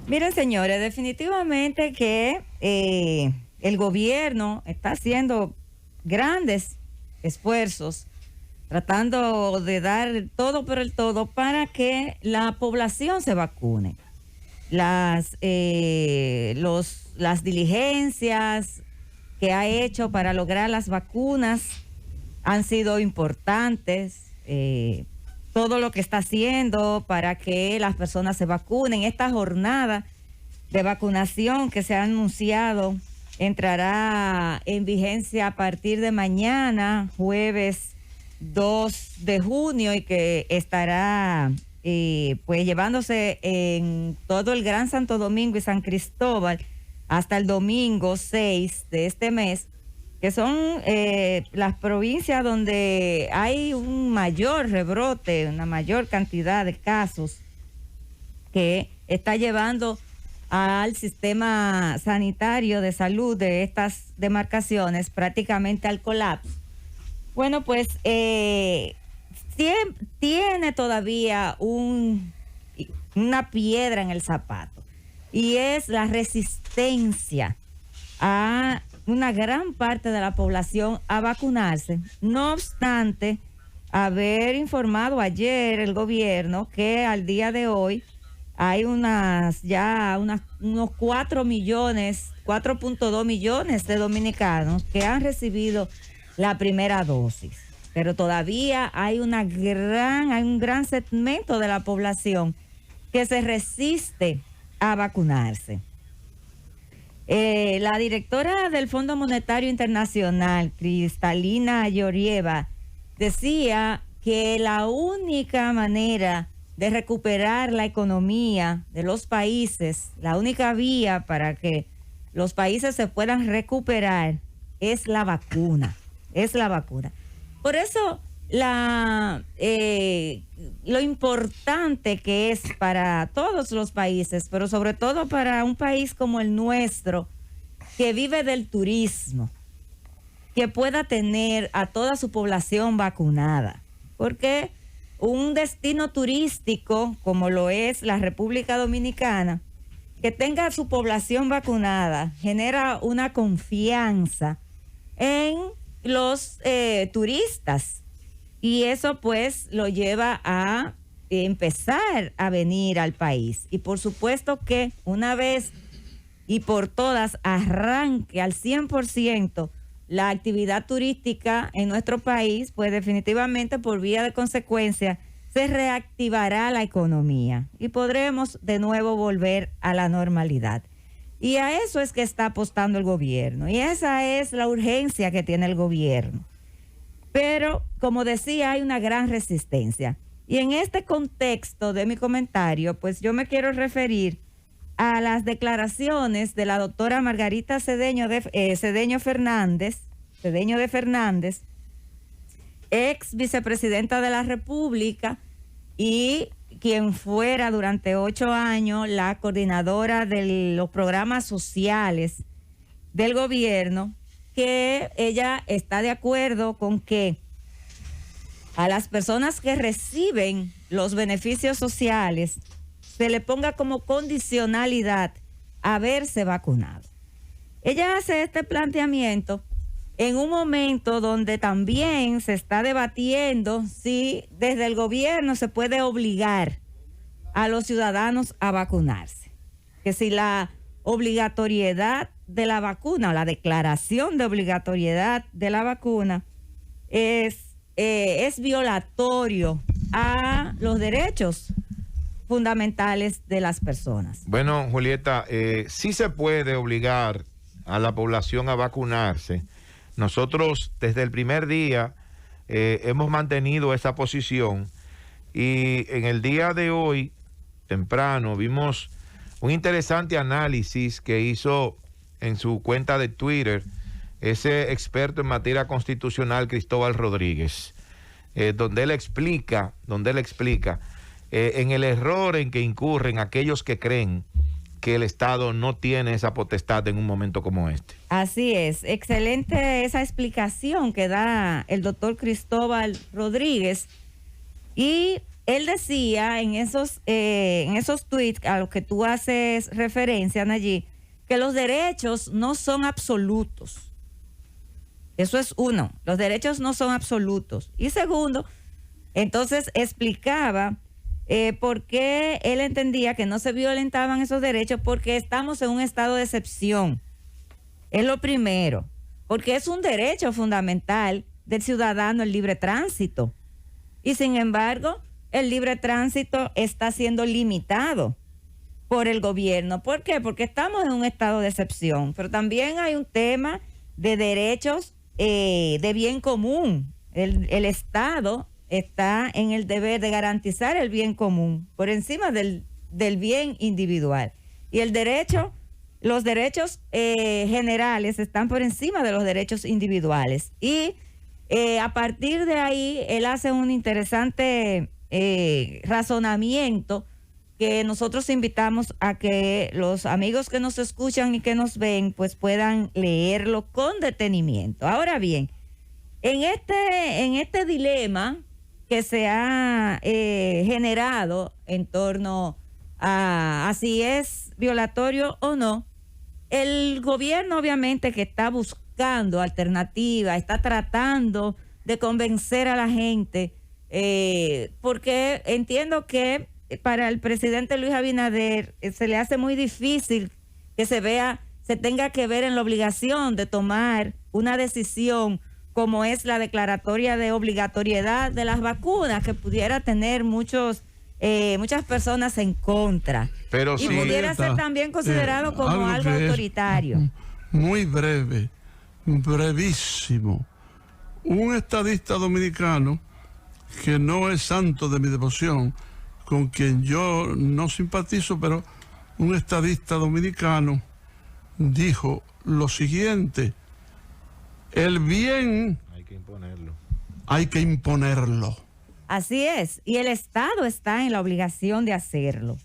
Miren, señores, definitivamente que el gobierno está haciendo grandes esfuerzos, tratando de dar todo por el todo para que la población se vacune. Las diligencias que ha hecho para lograr las vacunas han sido importantes. Todo lo que está haciendo para que las personas se vacunen. Esta jornada de vacunación que se ha anunciado entrará en vigencia a partir de mañana, jueves 2 de junio, y que estará pues llevándose en todo el Gran Santo Domingo y San Cristóbal hasta el domingo 6 de este mes, que son las provincias donde hay un mayor rebrote, una mayor cantidad de casos que está llevando al sistema sanitario de salud de estas demarcaciones prácticamente al colapso. Bueno, pues tiene todavía una piedra en el zapato, y es la resistencia a una gran parte de la población a vacunarse. No obstante, haber informado ayer el gobierno que al día de hoy hay unos 4.2 millones de dominicanos que han recibido la primera dosis, pero todavía hay un gran segmento de la población que se resiste a vacunarse. La directora del Fondo Monetario Internacional, Kristalina Georgieva, decía que la única manera de recuperar la economía de los países, la única vía para que los países se puedan recuperar es la vacuna, Por eso lo importante que es para todos los países, pero sobre todo para un país como el nuestro, que vive del turismo, que pueda tener a toda su población vacunada, porque un destino turístico como lo es la República Dominicana, que tenga a su población vacunada, genera una confianza en los turistas, y eso pues lo lleva a empezar a venir al país. Y por supuesto que una vez y por todas arranque al 100% la actividad turística en nuestro país, pues definitivamente por vía de consecuencia se reactivará la economía y podremos de nuevo volver a la normalidad. Y a eso es que está apostando el gobierno, y esa es la urgencia que tiene el gobierno. Pero, como decía, hay una gran resistencia. Y en este contexto de mi comentario, pues yo me quiero referir a las declaraciones de la doctora Margarita Cedeño de Fernández, ex vicepresidenta de la República y quien fuera durante 8 años la coordinadora de los programas sociales del gobierno, que ella está de acuerdo con que a las personas que reciben los beneficios sociales se le ponga como condicionalidad haberse vacunado. Ella hace este planteamiento en un momento donde también se está debatiendo si desde el gobierno se puede obligar a los ciudadanos a vacunarse, que si la obligatoriedad de la vacuna o la declaración de obligatoriedad de la vacuna es violatorio a los derechos fundamentales de las personas. Bueno, Julieta, sí se puede obligar a la población a vacunarse. Nosotros desde el primer día hemos mantenido esa posición, y en el día de hoy, temprano, vimos un interesante análisis que hizo en su cuenta de Twitter ese experto en materia constitucional, Cristóbal Rodríguez, donde él explica en el error en que incurren aquellos que creen que el Estado no tiene esa potestad en un momento como este. Así es, excelente esa explicación que da el doctor Cristóbal Rodríguez, y él decía en esos tweets a los que tú haces referencia, Nayib, que los derechos no son absolutos. Eso es uno, los derechos no son absolutos. Y segundo, entonces explicaba por qué él entendía que no se violentaban esos derechos, porque estamos en un estado de excepción. Es lo primero, porque es un derecho fundamental del ciudadano el libre tránsito. Y sin embargo, el libre tránsito está siendo limitado por el gobierno. ¿Por qué? Porque estamos en un estado de excepción. Pero también hay un tema de derechos de bien común. El Estado está en el deber de garantizar el bien común por encima del bien individual. Y los derechos generales están por encima de los derechos individuales. Y a partir de ahí, él hace un interesante razonamiento que nosotros invitamos a que los amigos que nos escuchan y que nos ven pues puedan leerlo con detenimiento. Ahora bien, en este dilema que se ha generado en torno a si es violatorio o no, el gobierno obviamente que está buscando alternativas, está tratando de convencer a la gente, porque entiendo que para el presidente Luis Abinader se le hace muy difícil que se tenga que ver en la obligación de tomar una decisión como es la declaratoria de obligatoriedad de las vacunas, que pudiera tener muchas personas en contra. Pero y sí, pudiera ser también considerado como algo autoritario. Muy breve, brevísimo. Un estadista dominicano que no es santo de mi devoción, con quien yo no simpatizo, pero un estadista dominicano dijo lo siguiente: el bien hay que imponerlo. Así es, y el Estado está en la obligación de hacerlo.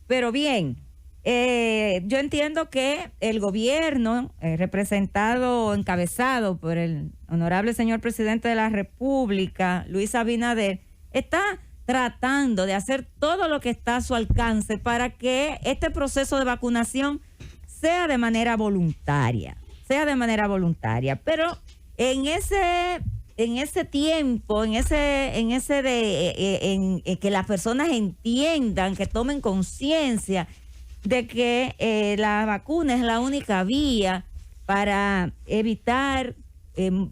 Pero bien, yo entiendo que el gobierno, encabezado por el honorable señor presidente de la República, Luis Abinader, está tratando de hacer todo lo que está a su alcance para que este proceso de vacunación sea de manera voluntaria. Pero en ese tiempo, en que las personas entiendan, que tomen conciencia de que la vacuna es la única vía para evitar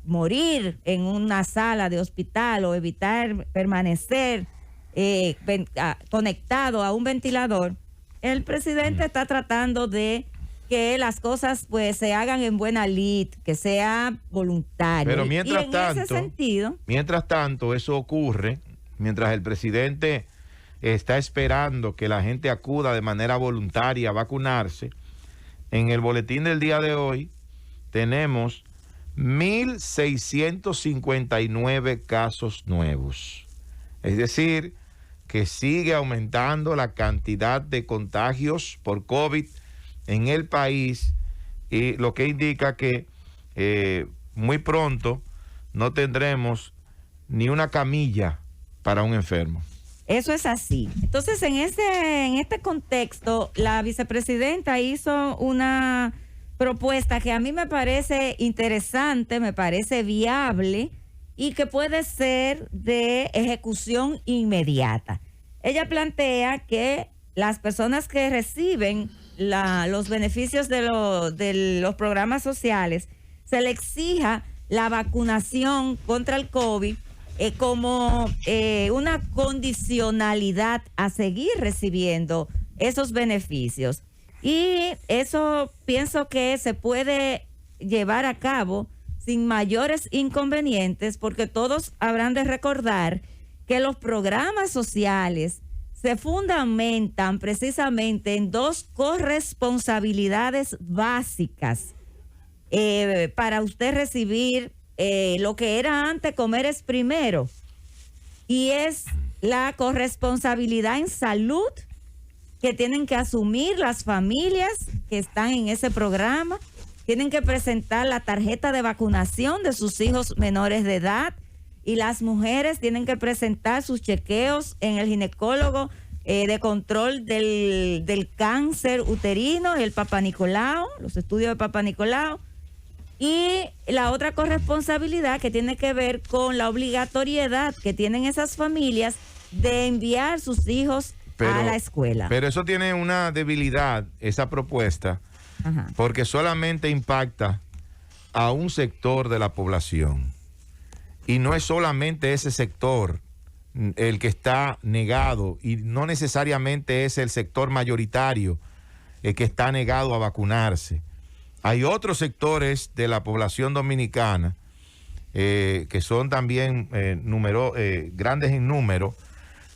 morir en una sala de hospital o evitar permanecer conectado a un ventilador, el presidente está tratando de que las cosas pues se hagan en buena lid, que sea voluntario. Pero mientras tanto, eso ocurre, mientras el presidente está esperando que la gente acuda de manera voluntaria a vacunarse. En el boletín del día de hoy tenemos 1,659 casos nuevos. Es decir, que sigue aumentando la cantidad de contagios por COVID en el país, y lo que indica que muy pronto no tendremos ni una camilla para un enfermo. Eso es así. Entonces, en este contexto, la vicepresidenta hizo una propuesta que a mí me parece interesante, me parece viable y que puede ser de ejecución inmediata. Ella plantea que las personas que reciben los beneficios de los programas sociales, se le exija la vacunación contra el COVID como una condicionalidad a seguir recibiendo esos beneficios. Y eso pienso que se puede llevar a cabo sin mayores inconvenientes, porque todos habrán de recordar que los programas sociales se fundamentan precisamente en dos corresponsabilidades básicas para usted recibir lo que era antes comer es primero, y es la corresponsabilidad en salud que tienen que asumir las familias que están en ese programa. Tienen que presentar la tarjeta de vacunación de sus hijos menores de edad y las mujeres tienen que presentar sus chequeos en el ginecólogo de control del cáncer uterino, el Papa Nicolau, los estudios de Papa Nicolau. Y la otra corresponsabilidad que tiene que ver con la obligatoriedad que tienen esas familias de enviar sus hijos a la escuela. Pero eso tiene una debilidad, esa propuesta, Ajá. porque solamente impacta a un sector de la población. Y no es solamente ese sector el que está negado, y no necesariamente es el sector mayoritario el que está negado a vacunarse. Hay otros sectores de la población dominicana que son también grandes en número,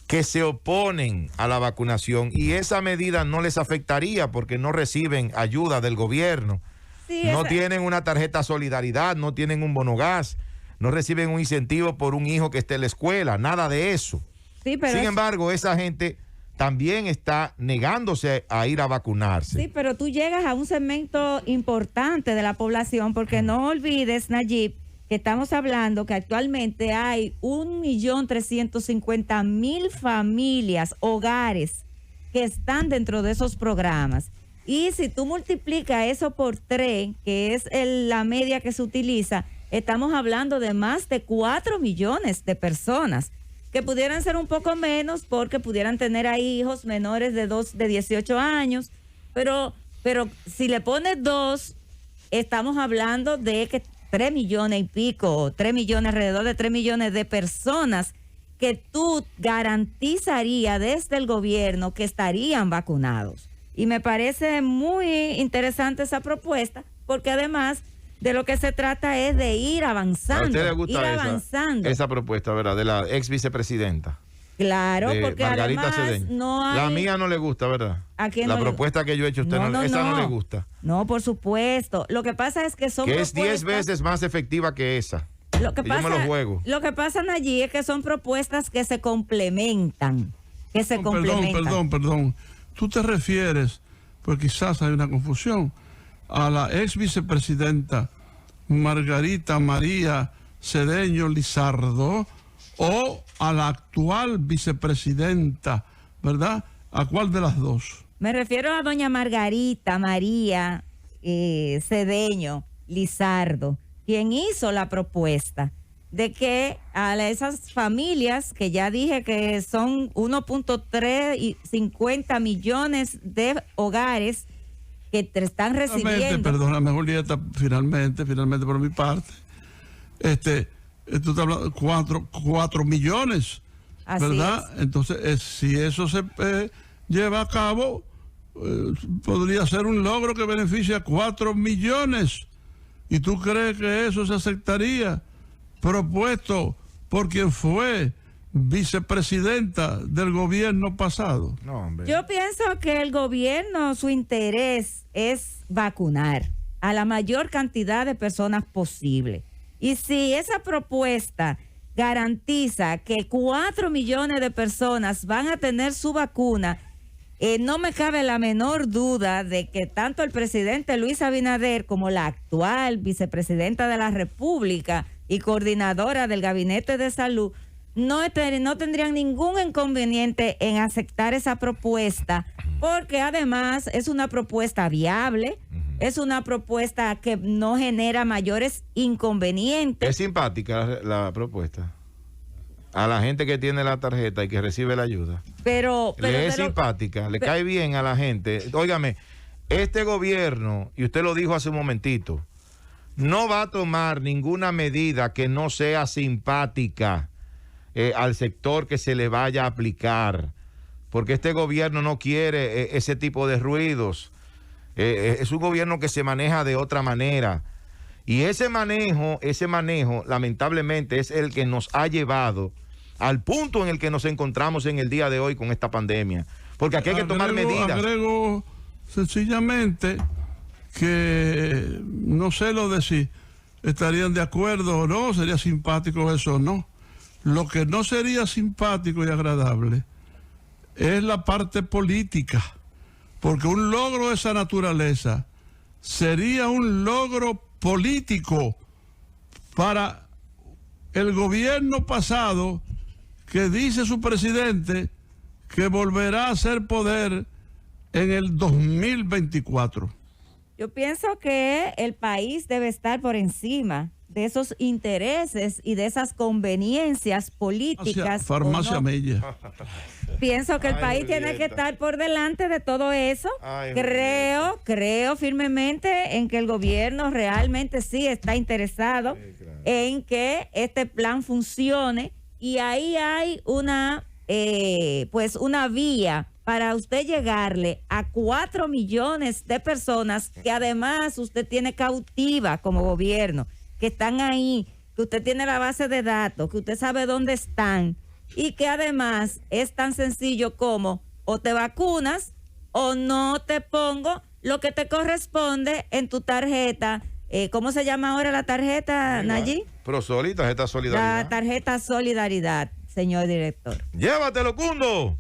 que se oponen a la vacunación, y esa medida no les afectaría porque no reciben ayuda del gobierno, Sí, no tienen una tarjeta solidaridad, no tienen un bono gas, no reciben un incentivo por un hijo que esté en la escuela, nada de eso. Sí, pero Sin embargo, esa gente también está negándose a ir a vacunarse. Sí, pero tú llegas a un segmento importante de la población, porque no olvides, Nayib, que estamos hablando que actualmente hay 1.350.000 familias, hogares, que están dentro de esos programas. Y si tú multiplicas eso por 3, que es la media que se utiliza, estamos hablando de más de 4 millones de personas, que pudieran ser un poco menos porque pudieran tener ahí hijos menores de 18 años, pero si le pones 2, estamos hablando de que 3 millones y pico, 3 millones, alrededor de 3 millones de personas que tú garantizarías desde el gobierno que estarían vacunados. Y me parece muy interesante esa propuesta, porque además de lo que se trata es de ir avanzando. ¿A usted le gusta esa propuesta, verdad? De la ex vicepresidenta. Claro, porque Margarita además Cedeño. no hay... La mía no le gusta, ¿verdad? ¿A quién la no propuesta que yo he hecho, usted no le gusta. No, por supuesto. Lo que pasa es que son que es 10 veces más efectiva que esa. Lo que pasa, yo me lo juego. Lo que pasa allí es que son propuestas que se complementan. Perdón. Tú te refieres, pues quizás hay una confusión, a la ex vicepresidenta Margarita María Cedeño Lizardo, o a la actual vicepresidenta, ¿verdad? ¿A cuál de las dos? Me refiero a doña Margarita María Cedeño Lizardo, quien hizo la propuesta de que a esas familias, que ya dije que son 1.350 millones de hogares que te están recibiendo. Perdóname, Julieta, finalmente por mi parte, tú estás hablando de 4 millones, Así ¿verdad? es. Entonces, si eso se lleva a cabo, podría ser un logro que beneficie a 4 millones. ¿Y tú crees que eso se aceptaría? Propuesto por quien fue vicepresidenta del gobierno pasado. No, hombre. Yo pienso que el gobierno, su interés es vacunar a la mayor cantidad de personas posible. Y si esa propuesta garantiza que 4 millones de personas van a tener su vacuna, no me cabe la menor duda de que tanto el presidente Luis Abinader como la actual vicepresidenta de la República y coordinadora del Gabinete de Salud no tendrían ningún inconveniente en aceptar esa propuesta, porque además es una propuesta viable, es una propuesta que no genera mayores inconvenientes. Es simpática la propuesta. A la gente que tiene la tarjeta y que recibe la ayuda. Pero es simpática, le cae bien a la gente. Óigame, este gobierno, y usted lo dijo hace un momentito, no va a tomar ninguna medida que no sea simpática al sector que se le vaya a aplicar, porque este gobierno no quiere ese tipo de ruidos. Es un gobierno que se maneja de otra manera, y ese manejo lamentablemente es el que nos ha llevado al punto en el que nos encontramos en el día de hoy con esta pandemia, porque aquí hay que tomar medidas. Agrego sencillamente que no sé lo de si estarían de acuerdo o no, sería simpático eso o no. Lo que no sería simpático y agradable es la parte política, porque un logro de esa naturaleza sería un logro político para el gobierno pasado, que dice su presidente que volverá a ser poder en el 2024. Yo pienso que el país debe estar por encima de esos intereses y de esas conveniencias políticas. Farmacia Mella. Pienso que el país tiene que estar por delante de todo eso. Creo firmemente en que el gobierno realmente sí está interesado en que este plan funcione, y ahí hay una vía para usted llegarle a 4 millones de personas que además usted tiene cautiva como gobierno, que están ahí, que usted tiene la base de datos, que usted sabe dónde están, y que además es tan sencillo como o te vacunas o no te pongo lo que te corresponde en tu tarjeta. ¿Cómo se llama ahora la tarjeta, Nayib? Prosoli, tarjeta Solidaridad. La tarjeta Solidaridad, señor director. Llévatelo, Cundo.